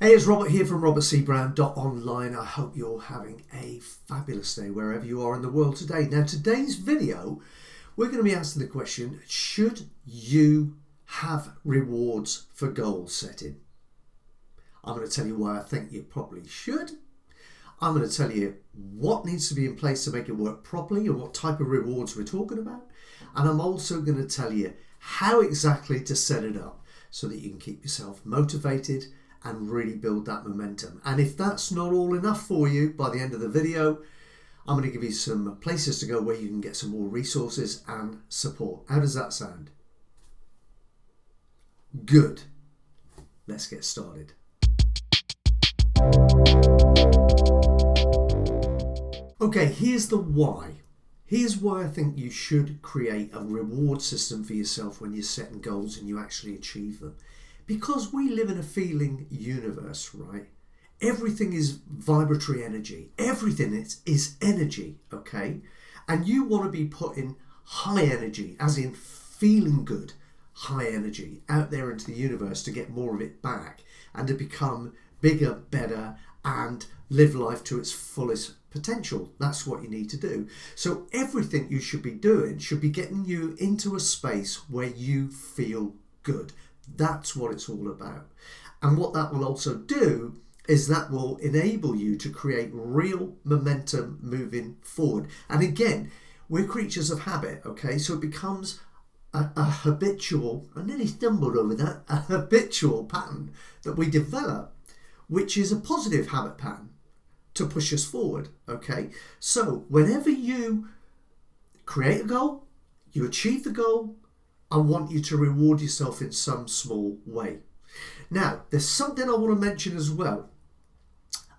Hey, it's Robert here from robertcbrown.online. I hope you're having a fabulous day wherever you are in the world today. Now, today's video, we're going to be asking the question, should you have rewards for goal setting? I'm going to tell you why I think you probably should. I'm going to tell you what needs to be in place to make it work properly and what type of rewards we're talking about. And I'm also going to tell you how exactly to set it up so that you can keep yourself motivated and really build that momentum. And if that's not all enough for you by the end of the video, I'm going to give you some places to go where you can get some more resources and support. How does that sound? Good. Let's get started. Okay, here's the why. Here's why I think you should create a reward system for yourself when you're setting goals and you actually achieve them. Because we live in a feeling universe, right? Everything is vibratory energy. Everything is energy, okay? And you want to be putting high energy, as in feeling good, high energy, out there into the universe to get more of it back and to become bigger, better, and live life to its fullest potential. That's what you need to do. So everything you should be doing should be getting you into a space where you feel good. That's what it's all about. And what that will also do is that will enable you to create real momentum moving forward. And again, we're creatures of habit, okay? So it becomes a habitual, I nearly stumbled over that, a habitual pattern that we develop, which is a positive habit pattern to push us forward, okay? So whenever you create a goal, you achieve the goal, I want you to reward yourself in some small way. Now, there's something I want to mention as well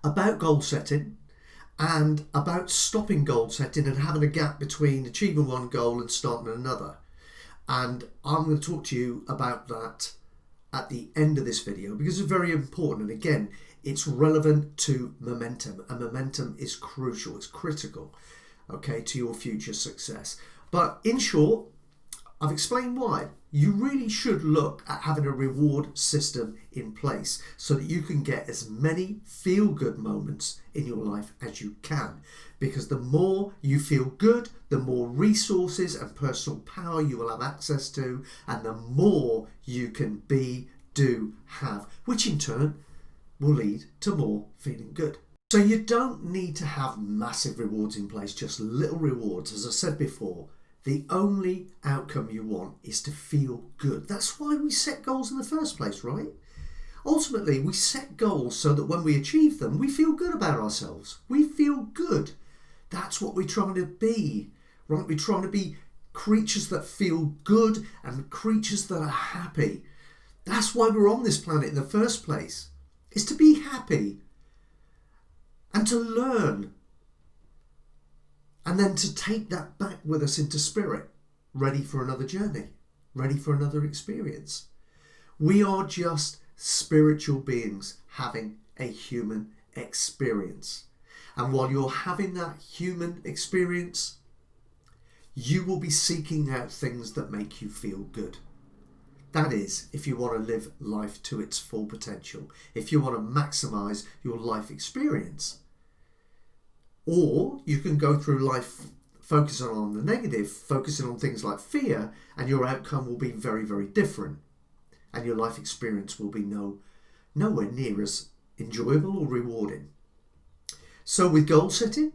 about goal setting and about stopping goal setting and having a gap between achieving one goal and starting another. And I'm going to talk to you about that at the end of this video because it's very important. And again, it's relevant to momentum, and momentum is crucial, it's critical, okay, to your future success. But in short, I've explained why. You really should look at having a reward system in place so that you can get as many feel-good moments in your life as you can. Because the more you feel good, the more resources and personal power you will have access to, and the more you can be, do, have, which in turn will lead to more feeling good. So you don't need to have massive rewards in place, just little rewards. As I said before, the only outcome you want is to feel good. That's why we set goals in the first place, right? Ultimately, we set goals so that when we achieve them, we feel good about ourselves. We feel good. That's what we're trying to be, right? We're trying to be creatures that feel good and creatures that are happy. That's why we're on this planet in the first place, is to be happy and to learn. And then to take that back with us into spirit, ready for another journey, ready for another experience. We are just spiritual beings having a human experience. And while you're having that human experience, you will be seeking out things that make you feel good. That is, if you want to live life to its full potential, if you want to maximize your life experience. Or you can go through life focusing on the negative, focusing on things like fear, and your outcome will be very, very different. And your life experience will be nowhere near as enjoyable or rewarding. So with goal setting,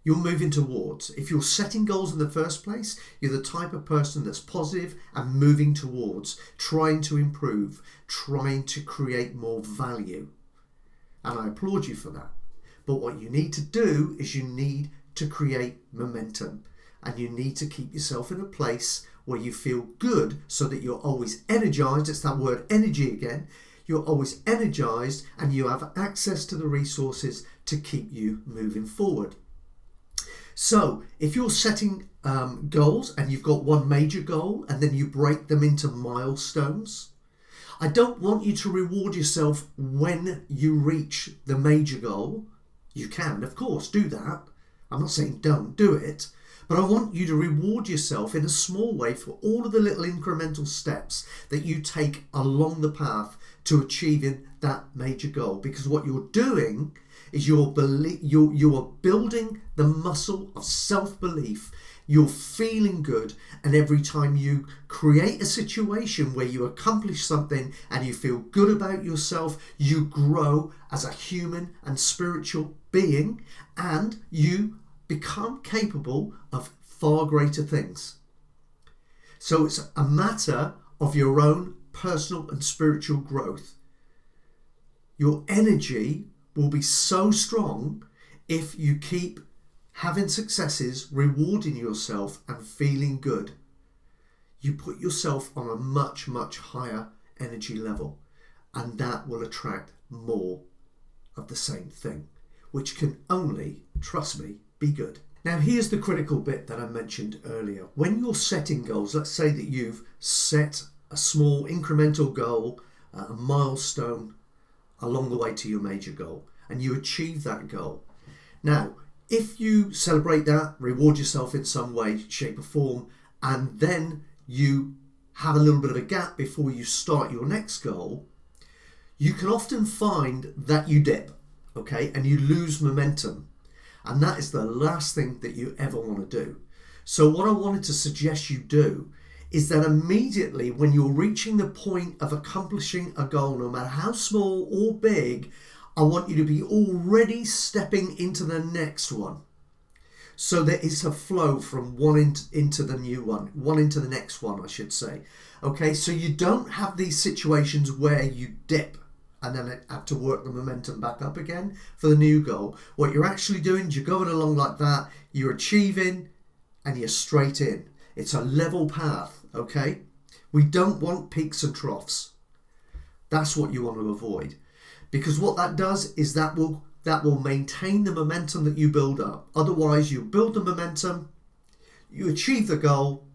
you're moving towards. If you're setting goals in the first place, you're the type of person that's positive and moving towards, trying to improve, trying to create more value. And I applaud you for that. But what you need to do is you need to create momentum, and you need to keep yourself in a place where you feel good so that you're always energized. It's that word energy again. You're always energized and you have access to the resources to keep you moving forward. So if you're setting goals and you've got one major goal and then you break them into milestones, I don't want you to reward yourself when you reach the major goal. You can, of course, do that. I'm not saying don't do it, but I want you to reward yourself in a small way for all of the little incremental steps that you take along the path to achieving that major goal, because what you're doing is you are building the muscle of self-belief. You're feeling good, and every time you create a situation where you accomplish something and you feel good about yourself, you grow as a human and spiritual being, and you become capable of far greater things. So it's a matter of your own personal and spiritual growth. Your energy will be so strong if you keep having successes, rewarding yourself and feeling good. You put yourself on a much, much higher energy level, and that will attract more of the same thing, which can only, trust me, be good. Now here's the critical bit that I mentioned earlier. When you're setting goals, let's say that you've set a small incremental goal, a milestone along the way to your major goal, and you achieve that goal. Now, if you celebrate that, reward yourself in some way, shape or form, and then you have a little bit of a gap before you start your next goal, you can often find that you dip, okay, and you lose momentum. And that is the last thing that you ever want to do. So what I wanted to suggest you do is that immediately when you're reaching the point of accomplishing a goal, no matter how small or big, I want you to be already stepping into the next one. So there is a flow from one into the new one into the next one, I should say. Okay, so you don't have these situations where you dip and then have to work the momentum back up again for the new goal. What you're actually doing is you're going along like that, you're achieving, and you're straight in. It's a level path, okay? We don't want peaks and troughs. That's what you want to avoid. Because what that does is that will maintain the momentum that you build up. Otherwise, you build the momentum, you achieve the goal,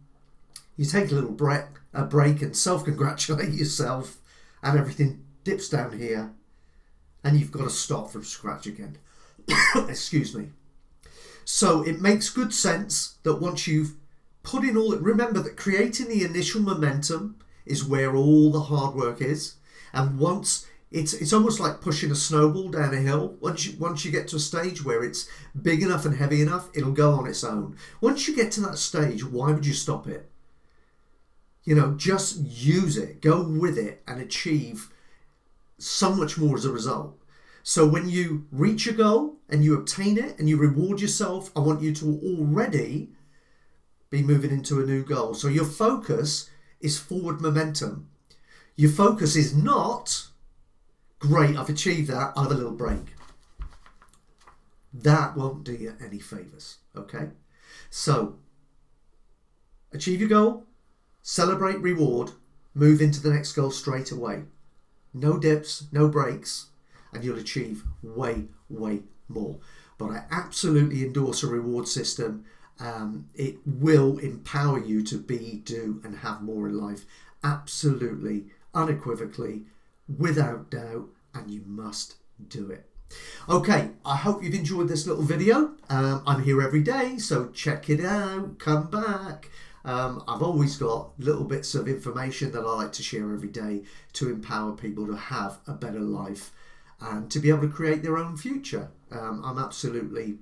you take a little break and self-congratulate yourself, and everything dips down here, and you've got to start from scratch again. Excuse me. So it makes good sense that once you've put in all, remember that creating the initial momentum is where all the hard work is, and once it's almost like pushing a snowball down a hill. Once you get to a stage where it's big enough and heavy enough, it'll go on its own. Once you get to that stage, why would you stop it? You know, just use it, go with it, and achieve so much more as a result. So when you reach a goal and you obtain it and you reward yourself, I want you to already be moving into a new goal. So your focus is forward momentum. Your focus is not, great, I've achieved that, I'll have a little break. That won't do you any favours, okay? So achieve your goal, celebrate, reward, move into the next goal straight away. No dips, no breaks, and you'll achieve way, way more. But I absolutely endorse a reward system. It will empower you to be, do, and have more in life. Absolutely, unequivocally, without doubt, and you must do it. Okay, I hope you've enjoyed this little video. I'm here every day, so check it out, come back. I've always got little bits of information that I like to share every day to empower people to have a better life and to be able to create their own future. I'm absolutely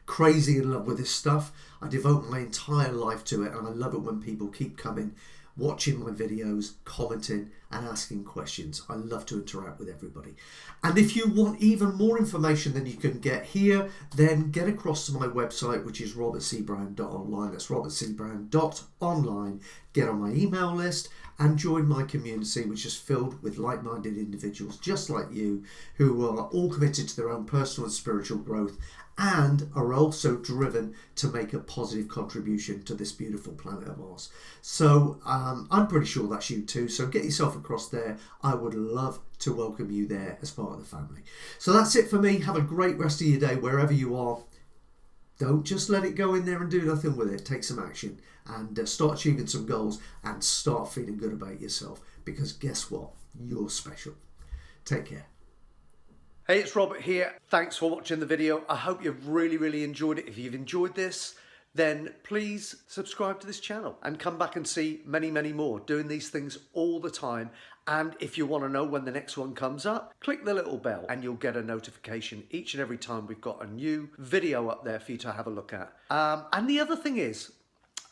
crazy in love with this stuff. I devote my entire life to it, and I love it when people keep coming, watching my videos, commenting and asking questions. I love to interact with everybody. And if you want even more information than you can get here, then get across to my website, which is robertcbrown.online. That's robertcbrown.online. Get on my email list and join my community, which is filled with like-minded individuals just like you, who are all committed to their own personal and spiritual growth and are also driven to make a positive contribution to this beautiful planet of ours. So I'm pretty sure that's you too. So get yourself across there. I would love to welcome you there as part of the family. So that's it for me. Have a great rest of your day wherever you are. Don't just let it go in there and do nothing with it. Take some action and start achieving some goals and start feeling good about yourself, because guess what? You're special. Take care. Hey, it's Robert here. Thanks for watching the video. I hope you've really enjoyed it. If you've enjoyed this, then please subscribe to this channel and come back and see many more, doing these things all the time. And if you want to know when the next one comes up, click the little bell and you'll get a notification each and every time we've got a new video up there for you to have a look at. And the other thing is,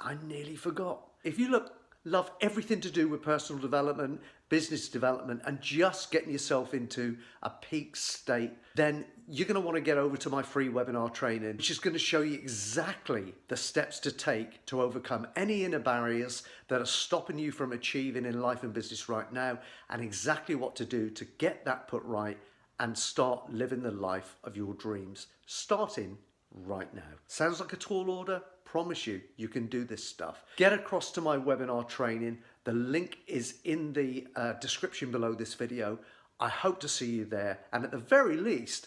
I nearly forgot. If you love everything to do with personal development, business development, and just getting yourself into a peak state, then you're going to want to get over to my free webinar training, which is going to show you exactly the steps to take to overcome any inner barriers that are stopping you from achieving in life and business right now, and exactly what to do to get that put right and start living the life of your dreams, starting right now. Sounds like a tall order? Promise you, you can do this stuff. Get across to my webinar training. The link is in the description below this video. I hope to see you there. And at the very least,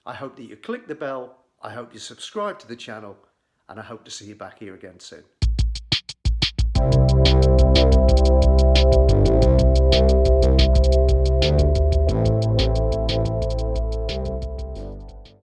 I hope that you click the bell. I hope you subscribe to the channel. And I hope to see you back here again soon.